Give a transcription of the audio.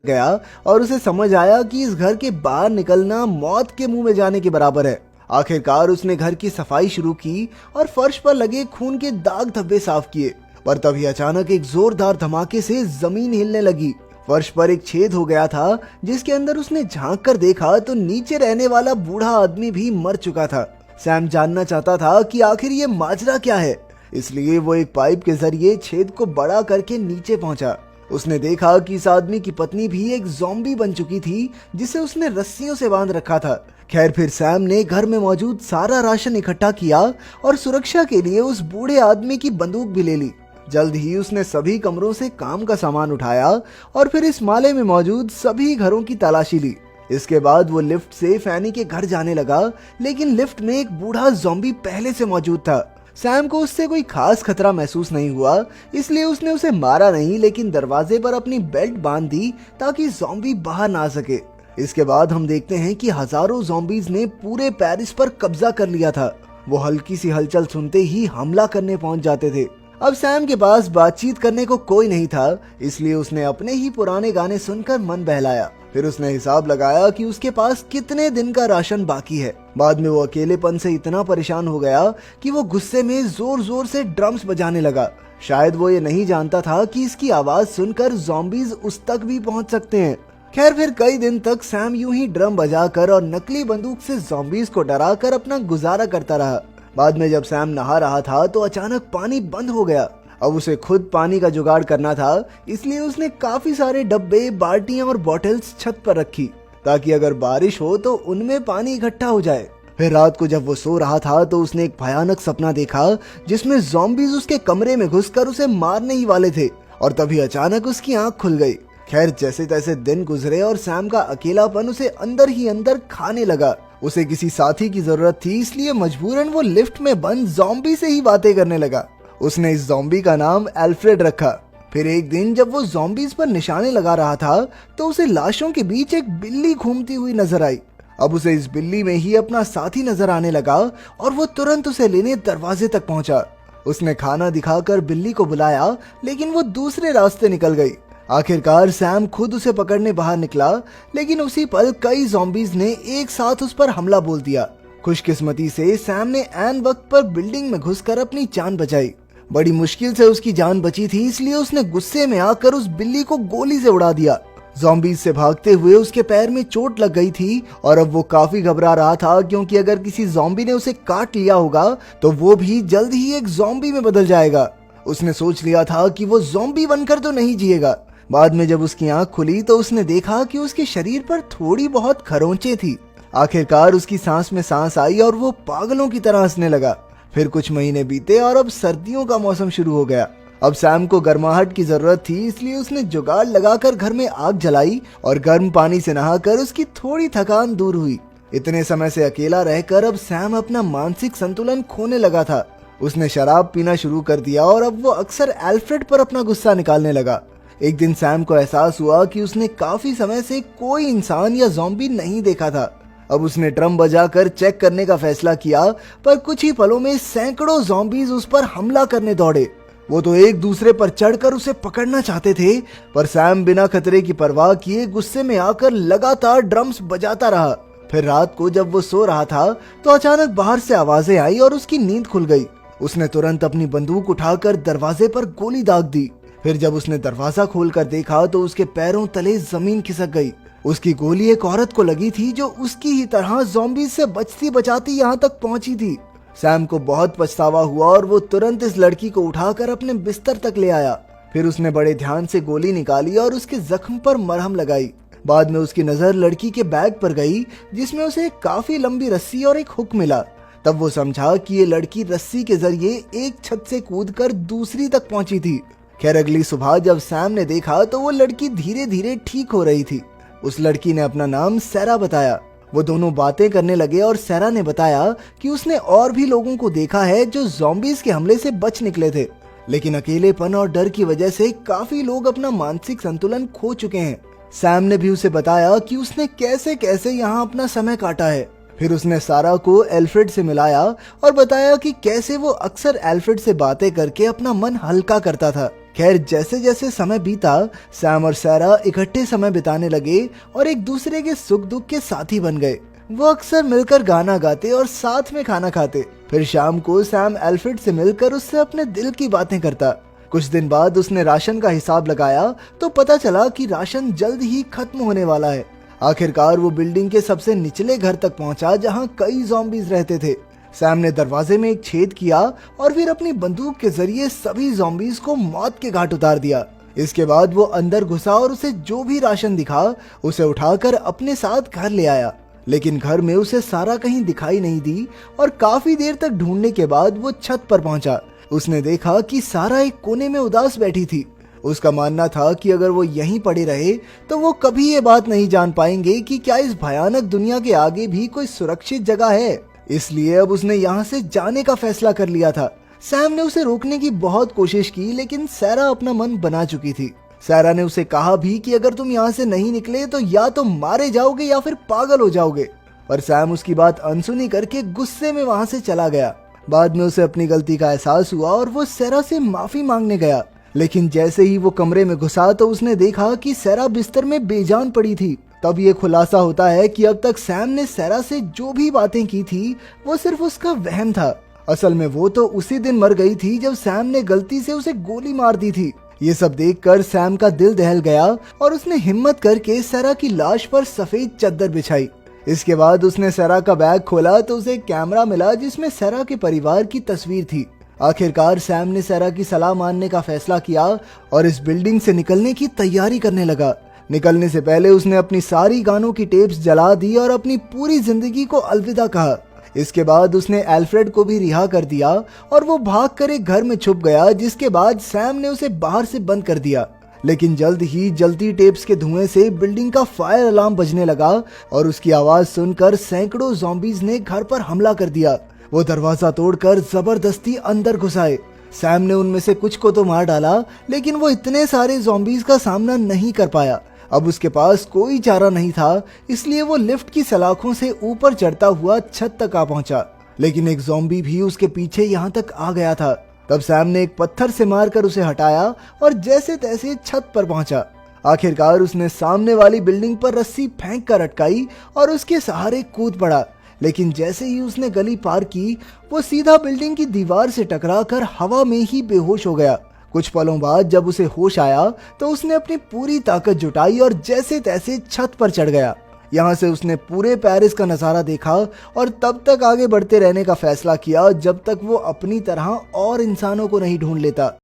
गया और उसे समझ आया कि इस घर के बाहर निकलना मौत के मुंह में जाने के बराबर है। आखिरकार उसने घर की सफाई शुरू की और फर्श पर लगे खून के दाग धब्बे साफ किए, पर तभी अचानक एक जोरदार धमाके से जमीन हिलने लगी। फर्श पर एक छेद हो गया था, जिसके अंदर उसने झांक कर देखा तो नीचे रहने वाला बूढ़ा आदमी भी मर चुका था। सैम जानना चाहता था कि आखिर ये माजरा क्या है, इसलिए वो एक पाइप के जरिए छेद को बड़ा करके नीचे पहुंचा। उसने देखा कि इस आदमी की पत्नी भी एक ज़ॉम्बी बन चुकी थी, जिसे उसने रस्सियों से बांध रखा था। खैर, फिर सैम ने घर में मौजूद सारा राशन इकट्ठा किया और सुरक्षा के लिए उस बूढ़े आदमी की बंदूक भी ले ली। जल्द ही उसने सभी कमरों से काम का सामान उठाया और फिर इस माले में मौजूद सभी घरों की तलाशी ली। इसके बाद वो लिफ्ट से फैनी के घर जाने लगा, लेकिन लिफ्ट में एक बूढ़ा ज़ॉम्बी पहले से मौजूद था। सैम को उससे कोई खास खतरा महसूस नहीं हुआ, इसलिए उसने उसे मारा नहीं, लेकिन दरवाजे पर अपनी बेल्ट बांध दी ताकि ज़ॉम्बी बाहर ना आ सके। इसके बाद हम देखते हैं कि हजारों ज़ॉम्बीज ने पूरे पेरिस पर कब्जा कर लिया था। वो हल्की सी हलचल सुनते ही हमला करने पहुंच जाते थे। अब सैम के पास बातचीत करने को कोई नहीं था, इसलिए उसने अपने ही पुराने गाने सुनकर मन बहलाया। फिर उसने हिसाब लगाया कि उसके पास कितने दिन का राशन बाकी है। बाद में वो अकेलेपन से इतना परेशान हो गया कि वो गुस्से में जोर जोर से ड्रम्स बजाने लगा। शायद वो ये नहीं जानता था कि इसकी आवाज सुनकर ज़ॉम्बीज उस तक भी पहुंच सकते हैं। खैर, फिर कई दिन तक सैम यूं ही ड्रम बजाकर और नकली बंदूक से ज़ॉम्बीज को डराकर अपना गुजारा करता रहा। बाद में जब सैम नहा रहा था तो अचानक पानी बंद हो गया। अब उसे खुद पानी का जुगाड़ करना था, इसलिए उसने काफी सारे डब्बे, बाल्टियां और बॉटल्स छत पर रखी ताकि अगर बारिश हो तो उनमें पानी इकट्ठा हो जाए। फिर रात को जब वो सो रहा था तो उसने एक भयानक सपना देखा, जिसमें ज़ॉम्बीज उसके कमरे में घुसकर उसे मारने ही वाले थे, और तभी अचानक उसकी आंख खुल गई। खैर, जैसे तैसे दिन गुजरे और सैम का अकेलापन उसे अंदर ही अंदर खाने लगा। उसे किसी साथी की जरूरत थी, इसलिए मजबूरन वो लिफ्ट में बंद ज़ॉम्बी से ही बातें करने लगा। उसने इस ज़ॉम्बी का नाम एल्फ्रेड रखा। फिर एक दिन जब वो ज़ॉम्बीज पर निशाने लगा रहा था तो उसे लाशों के बीच एक बिल्ली घूमती हुई नजर आई। अब उसे इस बिल्ली में ही अपना साथी नजर आने लगा और वो तुरंत उसे लेने दरवाजे तक पहुंचा। उसने खाना दिखाकर बिल्ली को बुलाया, लेकिन वो दूसरे रास्ते निकल गई। आखिरकार सैम खुद उसे पकड़ने बाहर निकला, लेकिन उसी पल कई ज़ॉम्बीज ने एक साथ उस पर हमला बोल दिया। खुशकिस्मती से सैम ने ऐन वक्त पर बिल्डिंग में घुसकर अपनी जान बचाई। बड़ी मुश्किल से उसकी जान बची थी, इसलिए उसने गुस्से में आकर उस बिल्ली को गोली से उड़ा दिया। ज़ॉम्बीज से भागते हुए उसके पैर में चोट लग गई थी और अब वो काफी घबरा रहा था, क्योंकि अगर किसी ज़ॉम्बी ने उसे काट लिया होगा तो वो भी जल्द ही एक ज़ॉम्बी में बदल जाएगा। उसने सोच लिया था कि वो ज़ॉम्बी बनकर तो नहीं जिएगा। बाद में जब उसकी आंख खुली तो उसने देखा कि उसके शरीर पर थोड़ी बहुत खरोंचें थी। आखिरकार उसकी सांस में सांस आई और वो पागलों की तरह हंसने लगा। फिर कुछ महीने बीते और अब सर्दियों का मौसम शुरू हो गया। अब सैम को गर्माहट की जरूरत थी, इसलिए उसने जुगाड़ लगाकर घर में आग जलाई और गर्म पानी से नहाकर उसकी थोड़ी थकान दूर हुई। इतने समय से अकेला रहकर अब सैम अपना मानसिक संतुलन खोने लगा था। उसने शराब पीना शुरू कर दिया और अब वो अक्सर एल्फ्रेड पर अपना गुस्सा निकालने लगा। एक दिन सैम को एहसास हुआ कि उसने काफी समय से कोई इंसान या ज़ॉम्बी नहीं देखा था। अब उसने ड्रम बजाकर चेक करने का फैसला किया, पर कुछ ही पलों में सैकड़ों ज़ॉम्बीज उस पर हमला करने दौड़े। वो तो एक दूसरे पर चढ़कर उसे पकड़ना चाहते थे, पर सैम बिना खतरे की परवाह किए गुस्से में आकर लगातार ड्रम्स बजाता रहा। फिर रात को जब वो सो रहा था तो अचानक बाहर से आवाजें आई और उसकी नींद खुल गई। उसने तुरंत अपनी बंदूक उठाकर दरवाजे पर गोली दाग दी। फिर जब उसने दरवाजा खोलकर देखा तो उसके पैरों तले जमीन खिसक गई। उसकी गोली एक औरत को लगी थी, जो उसकी ही तरह ज़ॉम्बीज से बचती बचाती यहाँ तक पहुंची थी। सैम को बहुत पछतावा हुआ और वो तुरंत इस लड़की को उठाकर अपने बिस्तर तक ले आया। फिर उसने बड़े ध्यान से गोली निकाली और उसके जख्म पर मरहम लगाई। बाद में उसकी नजर लड़की के बैग पर गई, जिसमें उसे एक काफी लंबी रस्सी और एक हुक मिला। तब वो समझा कि ये लड़की रस्सी के जरिए एक छत से कूदकर दूसरी तक पहुंची थी। खैर, अगली सुबह जब सैम ने देखा तो वो लड़की धीरे धीरे ठीक हो रही थी। उस लड़की ने अपना नाम सैरा बताया। वो दोनों बातें करने लगे और सैरा ने बताया कि उसने और भी लोगों को देखा है जो ज़ॉम्बीज के हमले से बच निकले थे, लेकिन अकेलेपन और डर की वजह से काफी लोग अपना मानसिक संतुलन खो चुके हैं। सैम ने भी उसे बताया कि उसने कैसे कैसे यहाँ अपना समय काटा है। फिर उसने सारा को एल्फ्रेड से मिलाया और बताया कि कैसे वो अक्सर एल्फ्रेड से बातें करके अपना मन हल्का करता था। खैर जैसे जैसे समय बीता, सैम और सारा इकट्ठे समय बिताने लगे और एक दूसरे के सुख दुख के साथी बन गए। वो अक्सर मिलकर गाना गाते और साथ में खाना खाते। फिर शाम को सैम एल्फ्रेड से मिलकर उससे अपने दिल की बातें करता। कुछ दिन बाद उसने राशन का हिसाब लगाया तो पता चला कि राशन जल्द ही खत्म होने वाला है। आखिरकार वो बिल्डिंग के सबसे निचले घर तक पहुंचा जहां कई ज़ॉम्बीज रहते थे। सैम ने दरवाजे में एक छेद किया और फिर अपनी बंदूक के जरिए सभी ज़ॉम्बीज को मौत के घाट उतार दिया। इसके बाद वो अंदर घुसा और उसे जो भी राशन दिखा उसे उठाकर अपने साथ घर ले आया। लेकिन घर में उसे सारा कहीं दिखाई नहीं दी और काफी देर तक ढूंढने के बाद वो छत पर पहुंचा। उसने देखा कि सारा एक कोने में उदास बैठी थी। उसका मानना था कि अगर वो यहीं पड़े रहे तो वो कभी ये बात नहीं जान पाएंगे कि क्या इस भयानक दुनिया के आगे भी कोई सुरक्षित जगह है। इसलिए अब उसने यहाँ से जाने का फैसला कर लिया था। सैम ने उसे रोकने की बहुत कोशिश की लेकिन सारा अपना मन बना चुकी थी। सारा ने उसे कहा भी कि अगर तुम यहाँ से नहीं निकले तो या तो मारे जाओगे या फिर पागल हो जाओगे, पर सैम उसकी बात अनसुनी करके गुस्से में वहाँ से चला गया। बाद में उसे अपनी गलती का एहसास हुआ और वो सारा से माफी मांगने गया। लेकिन जैसे ही वो कमरे में घुसा तो उसने देखा कि सारा बिस्तर में बेजान पड़ी थी। तब ये खुलासा होता है कि अब तक सैम ने सारा से जो भी बातें की थी वो सिर्फ उसका वहम था। असल में वो तो उसी दिन मर गई थी जब सैम ने गलती से उसे गोली मार दी थी। ये सब देखकर सैम का दिल दहल गया और उसने हिम्मत करके सारा की लाश पर सफेद चादर बिछाई। इसके बाद उसने सारा का बैग खोला तो उसे एक कैमरा मिला जिसमें सारा के परिवार की तस्वीर थी। आखिरकार सैम ने सारा की सलाह मानने का फैसला किया और इस बिल्डिंग से निकलने की तैयारी करने लगा। निकलने से पहले उसने अपनी सारी गानों की टेप्स जला दी और अपनी पूरी जिंदगी को अलविदा कहा। इसके बाद उसने एल्फ्रेड को भी रिहा कर दिया और वो भागकर एक घर में छुप गया, जिसके बाद सैम ने उसे बाहर से बंद कर दिया। लेकिन जल्द ही जलती टेप्स के धुएं से बिल्डिंग का फायर अलार्म बजने लगा और उसकी आवाज सुनकर सैकड़ों ज़ॉम्बीज ने घर पर हमला कर दिया। वो दरवाजा तोड़कर जबरदस्ती अंदर घुस आए। सैम ने उनमें से कुछ को तो मार डाला लेकिन वो इतने सारे ज़ॉम्बीज का सामना नहीं कर पाया। अब उसके पास कोई चारा नहीं था, इसलिए वो लिफ्ट की सलाखों से ऊपर चढ़ता हुआ छत तक आ पहुंचा। लेकिन एक ज़ॉम्बी भी उसके पीछे यहाँ तक आ गया था। तब सैम ने एक पत्थर से मारकर उसे हटाया और जैसे तैसे छत पर पहुंचा। आखिरकार उसने सामने वाली बिल्डिंग पर रस्सी फेंक कर अटकाई और उसके सहारे कूद पड़ा। लेकिन जैसे ही उसने गली पार की वो सीधा बिल्डिंग की दीवार से टकराकर हवा में ही बेहोश हो गया। कुछ पलों बाद जब उसे होश आया तो उसने अपनी पूरी ताकत जुटाई और जैसे तैसे छत पर चढ़ गया। यहाँ से उसने पूरे पेरिस का नज़ारा देखा और तब तक आगे बढ़ते रहने का फैसला किया जब तक वो अपनी तरह और इंसानों को नहीं ढूंढ लेता।